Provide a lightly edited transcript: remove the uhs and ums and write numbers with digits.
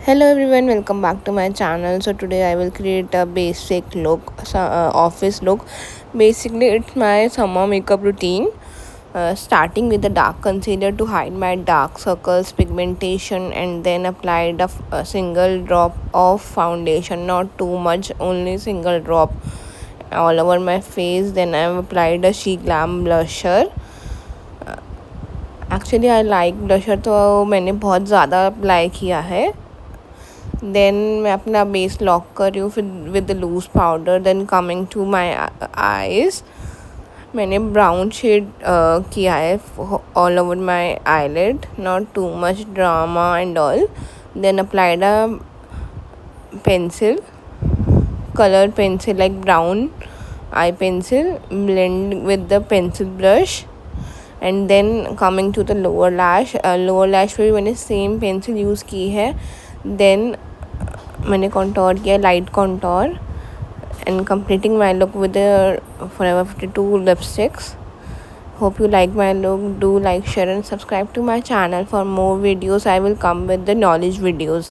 Hello everyone, welcome back to my channel. So today I will create a basic look, office look. Basically, it's my summer makeup routine. Starting with the dark concealer to hide my dark circles, pigmentation, and then applied a single drop of foundation, not too much, only single drop all over my face. Then I've applied a Glam blusher. Actually I like blusher तो मैंने बहुत ज़्यादा apply किया है. Then मैं अपना base lock कर रही हूँ फिर with loose powder. Then coming to my eyes, मैंने ब्राउन शेड किया है all over my eyelid, not too much drama and all. Then applied a pencil, color pencil like brown eye pencil, blend with the pencil brush. And then coming to the lower lash पे भी मैंने same pencil use की है. Then मैंने contour किया, light contour, and completing my look with the Forever 52 lipsticks. Hope you like my look. Do like, share and subscribe to my channel for more videos. I will come with the knowledge videos.